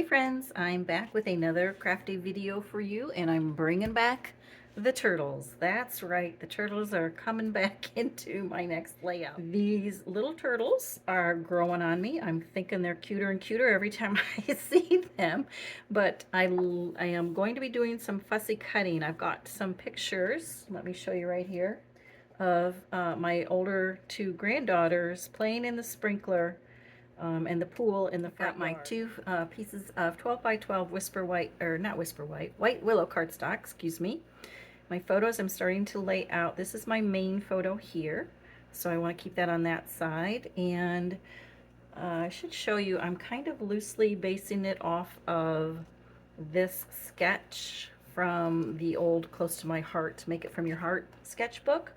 Hey friends, I'm back with another crafty video for you, and I'm bringing back the turtles. That's right, the turtles are coming back into my next layout. These little turtles are growing on me. I'm thinking they're cuter and cuter every time I see them, but I am going to be doing some fussy cutting. I've got some pictures, let me show you right here, of my older two granddaughters playing in the sprinkler and the pool in the front. Got my two pieces of 12 by 12 whisper white, or not whisper white, white willow cardstock, excuse me. My photos I'm starting to lay out. This is my main photo here, so I want to keep that on that side. And I should show you, I'm kind of loosely basing it off of this sketch from the old Close to My Heart, Make It From Your Heart sketchbook.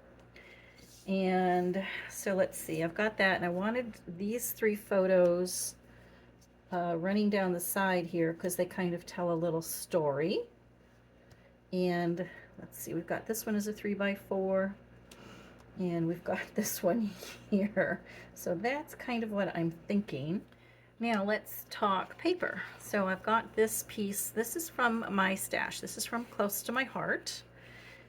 And so let's see, I've got that, and I wanted these three photos running down the side here because they kind of tell a little story. And let's see, we've got this one is a 3x4, and we've got this one here. So that's kind of what I'm thinking. Now let's talk paper. So I've got this piece. This is from my stash. This is from Close to My Heart.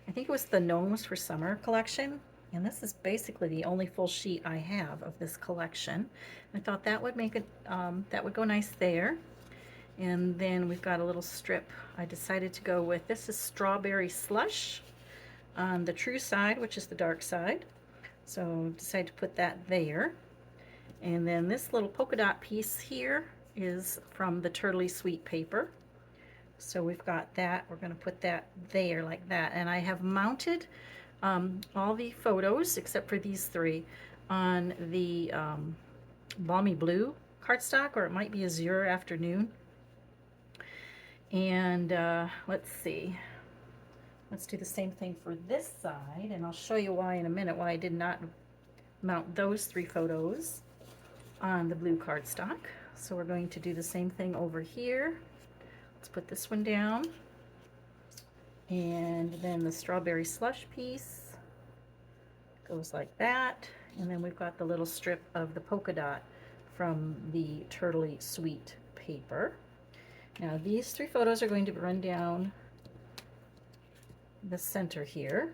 I think it was the Gnomes for Summer collection. And this is basically the only full sheet I have of this collection. I thought that would make it, that would go nice there. And then we've got a little strip I decided to go with. This is Strawberry Slush on the true side, which is the dark side. So decided to put that there. And then this little polka dot piece here is from the Turtley Sweet paper. So we've got that. We're going to put that there like that. And I have mounted all the photos except for these three on the Balmy Blue cardstock, or it might be Azure Afternoon. And let's see, let's do the same thing for this side, and I'll show you why in a minute, why I did not mount those three photos on the blue cardstock. So we're going to do the same thing over here. Let's put this one down. And then the Strawberry Slush piece goes like that. And then we've got the little strip of the polka dot from the Turtley Sweet paper. Now these three photos are going to run down the center here,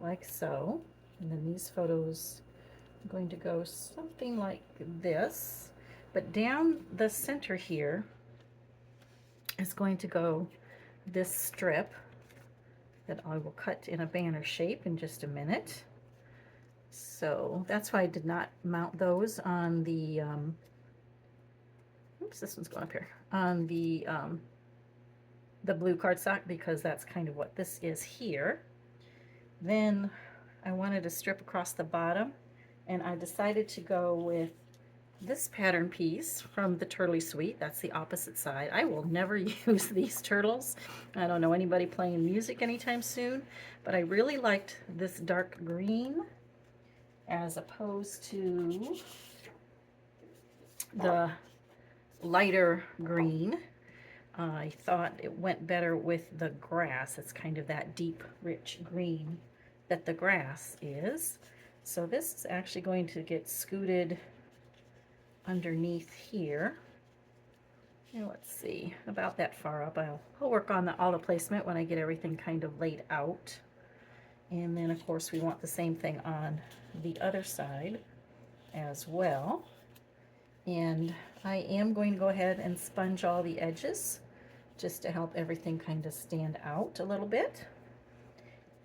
like so. And then these photos are going to go something like this. But down the center here is going to go this strip that I will cut in a banner shape in just a minute. So that's why I did not mount those on the oops, this one's going up here, on the blue cardstock, because that's kind of what this is here. Then I wanted a strip across the bottom, and I decided to go with this pattern piece from the Turtley Sweet. That's the opposite side. I will never use these turtles. I don't know anybody playing music anytime soon, but I really liked this dark green as opposed to the lighter green. I thought it went better with the grass. It's kind of that deep, rich green that the grass is. So this is actually going to get scooted underneath here. Now let's see, about that far up. I'll work on all the placement when I get everything kind of laid out. And then of course we want the same thing on the other side as well. And I am going to go ahead and sponge all the edges just to help everything kind of stand out a little bit.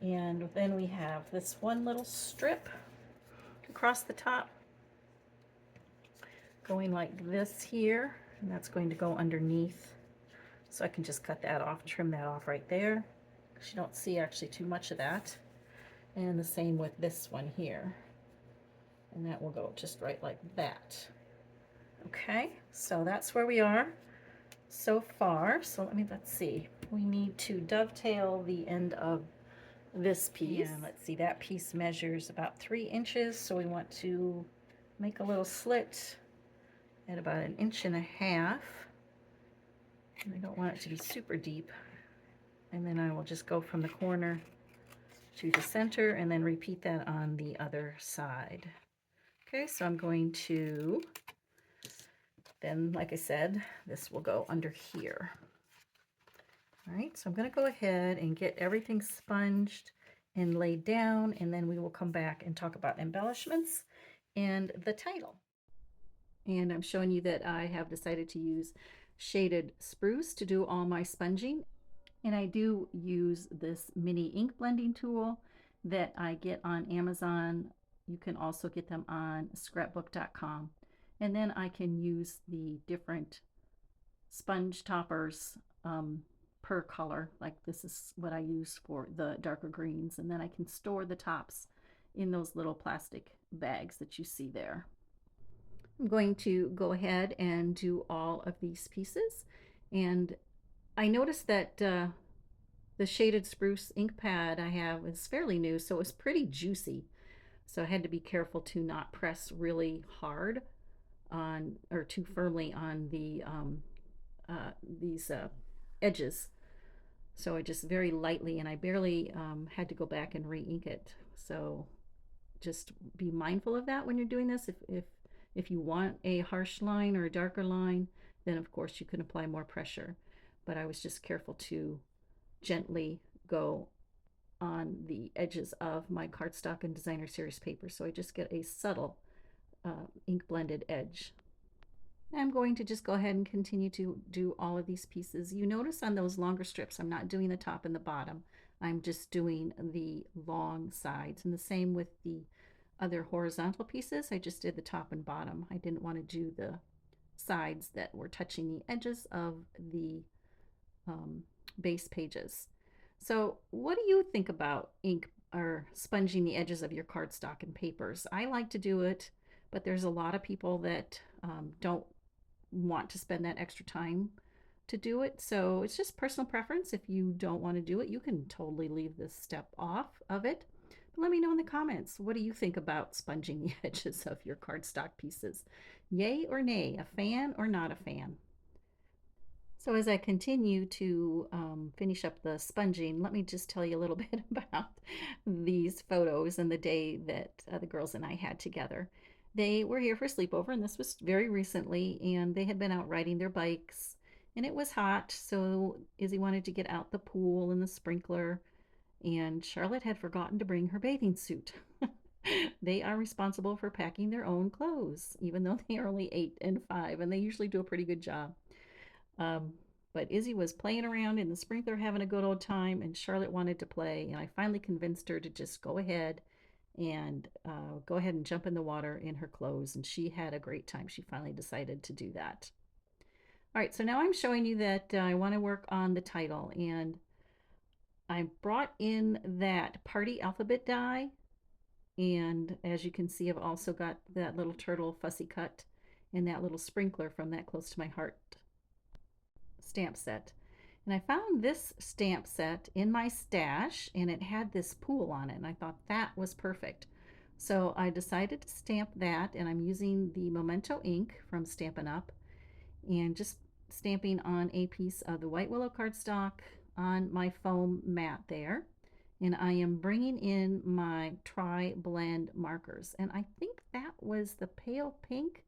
And then we have this one little strip across the top going like this here, and that's going to go underneath. So I can just cut that off, trim that off right there, because you don't see actually too much of that. And the same with this one here. And that will go just right like that. Okay, so that's where we are so far. So let's see. We need to dovetail the end of this piece. And let's see, that piece measures about 3 inches. So we want to make a little slit at about 1.5 inches. I don't want it to be super deep. And then I will just go from the corner to the center and then repeat that on the other side. Okay, so I'm going to Then, like I said, this will go under here. All right, so I'm going to go ahead and get everything sponged and laid down, and then we will come back and talk about embellishments and the title. And I'm showing you that I have decided to use shaded spruce to do all my sponging. And I do use this mini ink blending tool that I get on Amazon. You can also get them on scrapbook.com. And then I can use the different sponge toppers per color. Like this is what I use for the darker greens. And then I can store the tops in those little plastic bags that you see there. I'm going to go ahead and do all of these pieces. And I noticed that the shaded spruce ink pad I have is fairly new, so it's pretty juicy. So I had to be careful to not press really hard on or too firmly on these edges. So I just very lightly, and I barely had to go back and re-ink it. So just be mindful of that when you're doing this. If you want a harsh line or a darker line, then of course you can apply more pressure. But I was just careful to gently go on the edges of my cardstock and designer series paper, so I just get a subtle ink blended edge. I'm going to just go ahead and continue to do all of these pieces. You notice on those longer strips I'm not doing the top and the bottom, I'm just doing the long sides, and the same with the other horizontal pieces. I just did the top and bottom. I didn't want to do the sides that were touching the edges of the base pages. So what do you think about ink or sponging the edges of your cardstock and papers? I like to do it, but there's a lot of people that don't want to spend that extra time to do it. So it's just personal preference. If you don't want to do it, you can totally leave this step off of it. But let me know in the comments, what do you think about sponging the edges of your cardstock pieces? Yay or nay, a fan or not a fan? So as I continue to finish up the sponging, let me just tell you a little bit about these photos and the day that the girls and I had together. They were here for a sleepover, and this was very recently, and they had been out riding their bikes, and it was hot, so Izzy wanted to get out the pool and the sprinkler, and Charlotte had forgotten to bring her bathing suit. They are responsible for packing their own clothes, even though they are only 8 and 5, and they usually do a pretty good job. But Izzy was playing around in the sprinkler, having a good old time, and Charlotte wanted to play, and I finally convinced her to just go ahead and jump in the water in her clothes, and she had a great time. She finally decided to do that. All right, so now I'm showing you that I want to work on the title, and I brought in that party alphabet die, and as you can see, I've also got that little turtle fussy cut and that little sprinkler from that Close to My Heart stamp set. And I found this stamp set in my stash, and it had this pool on it, and I thought that was perfect. So I decided to stamp that, and I'm using the Memento ink from Stampin' Up, and just stamping on a piece of the white willow cardstock on my foam mat there. And I am bringing in my tri-blend markers, and I think that was the pale pink.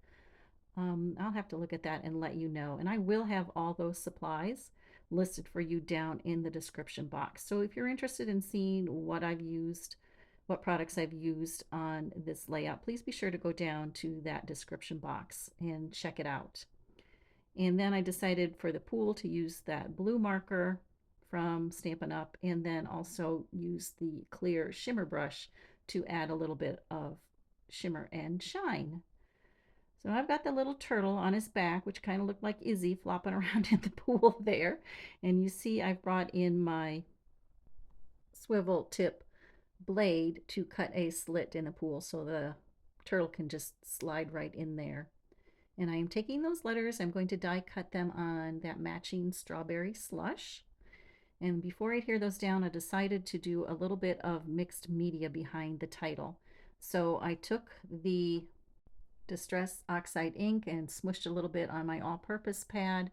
I'll have to look at that and let you know. And I will have all those supplies listed for you down in the description box. So if you're interested in seeing what I've used, what products I've used on this layout, please be sure to go down to that description box and check it out. And then I decided for the pool to use that blue marker from Stampin' Up, and then also use the clear shimmer brush to add a little bit of shimmer and shine. So I've got the little turtle on his back, which kind of looked like Izzy flopping around in the pool there. And you see I've brought in my swivel tip blade to cut a slit in the pool so the turtle can just slide right in there. And I am taking those letters, I'm going to die cut them on that matching strawberry slush. And before I tear those down, I decided to do a little bit of mixed media behind the title. So I took the Distress Oxide ink and smushed a little bit on my all-purpose pad,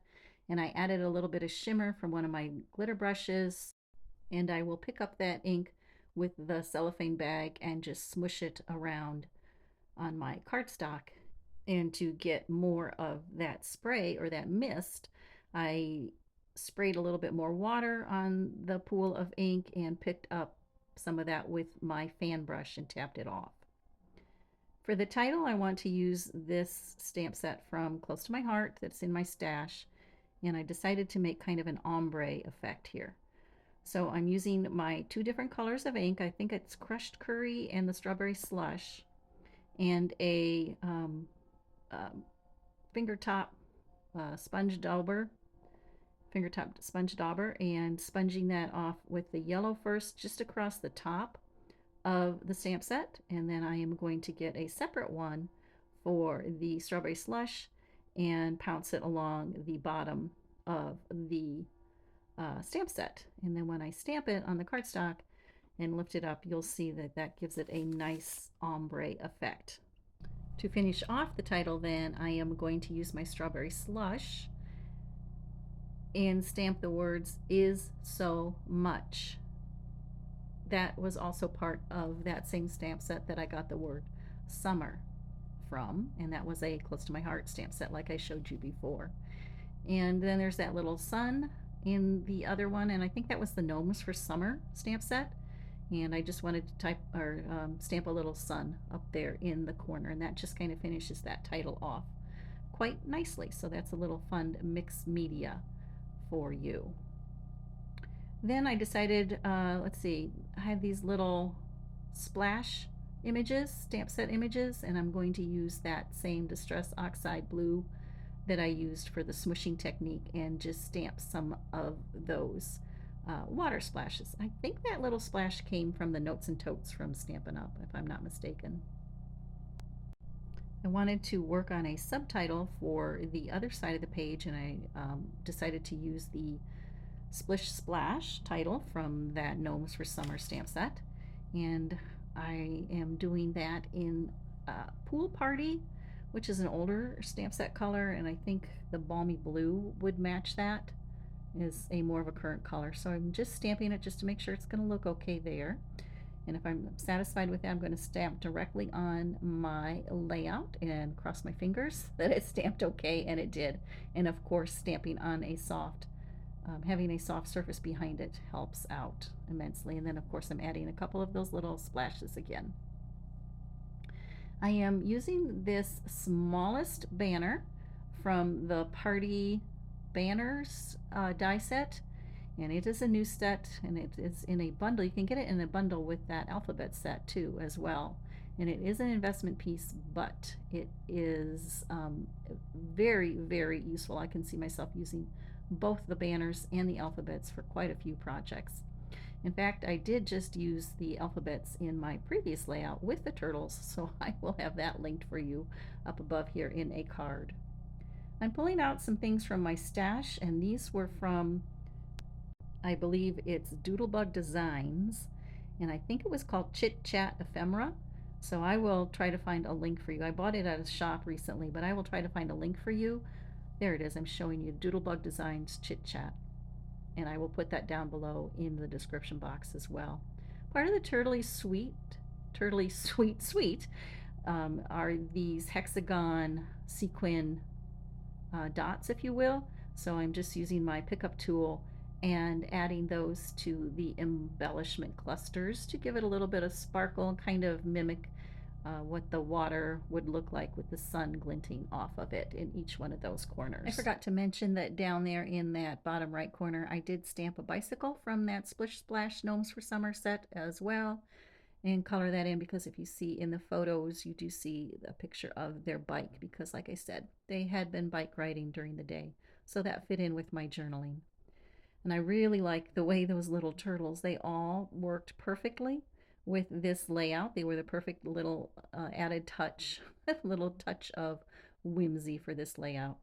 and I added a little bit of shimmer from one of my glitter brushes, and I will pick up that ink with the cellophane bag and just smush it around on my cardstock. And to get more of that spray or that mist, I sprayed a little bit more water on the pool of ink and picked up some of that with my fan brush and tapped it off. For the title, I want to use this stamp set from Close to My Heart that's in my stash, and I decided to make kind of an ombre effect here. So I'm using my two different colors of ink. I think it's Crushed Curry and the Strawberry Slush, and a finger top sponge dauber, finger top sponge dauber, and sponging that off with the yellow first just across the top of the stamp set, and then I am going to get a separate one for the Strawberry Slush and pounce it along the bottom of the stamp set. And then when I stamp it on the cardstock and lift it up, you'll see that that gives it a nice ombre effect. To finish off the title, then, I am going to use my Strawberry Slush and stamp the words "is so much." That was also part of that same stamp set that I got the word summer from, and that was a Close to My Heart stamp set like I showed you before. And then there's that little sun in the other one, and I think that was the Gnomes for Summer stamp set. And I just wanted to type or stamp a little sun up there in the corner, and that just kind of finishes that title off quite nicely. So that's a little fun mixed media for you. Then I decided, let's see, I had these little splash images, stamp set images, and I'm going to use that same Distress Oxide blue that I used for the smooshing technique and just stamp some of those water splashes. I think that little splash came from the Notes and Totes from Stampin' Up, if I'm not mistaken. I wanted to work on a subtitle for the other side of the page, and I decided to use the Splish Splash title from that Gnomes for Summer stamp set. And I am doing that in Pool Party, which is an older stamp set color, and I think the Balmy Blue would match that, is a more of a current color. So I'm just stamping it just to make sure it's going to look okay there. And if I'm satisfied with that, I'm going to stamp directly on my layout and cross my fingers that it stamped okay, and it did. And of course, stamping on a soft, having a soft surface behind it helps out immensely. And then of course I'm adding a couple of those little splashes again. I am using this smallest banner from the Party Banners die set, and it is a new set, and it is in a bundle. You can get it in a bundle with that alphabet set too as well, and it is an investment piece, but it is very, very useful. I can see myself using both the banners and the alphabets for quite a few projects. In fact, I did just use the alphabets in my previous layout with the turtles, so I will have that linked for you up above here in a card. I'm pulling out some things from my stash, and these were from, I believe it's Doodlebug Designs, and I think it was called Chit Chat Ephemera. So I will try to find a link for you. I bought it at a shop recently, but I will try to find a link for you. There it is. I'm showing you Doodlebug Designs Chit Chat, and I will put that down below in the description box as well. Part of the Turtley Sweet are these hexagon sequin dots, if you will. So I'm just using my pickup tool and adding those to the embellishment clusters to give it a little bit of sparkle and kind of mimic what the water would look like with the sun glinting off of it in each one of those corners. I forgot to mention that down there in that bottom right corner, I did stamp a bicycle from that Splish Splash Gnomes for Summer set as well, and color that in, because if you see in the photos, you do see a picture of their bike, because like I said, they had been bike riding during the day. So that fit in with my journaling. And I really like the way those little turtles, they all worked perfectly with this layout. They were the perfect little added touch, little touch of whimsy for this layout.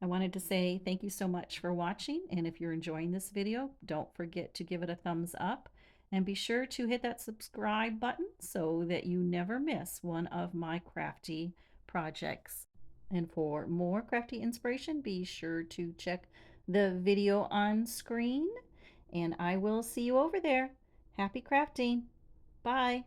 I wanted to say thank you so much for watching, and if you're enjoying this video, don't forget to give it a thumbs up, and be sure to hit that subscribe button so that you never miss one of my crafty projects. And for more crafty inspiration, be sure to check the video on screen, and I will see you over there. Happy crafting! Bye!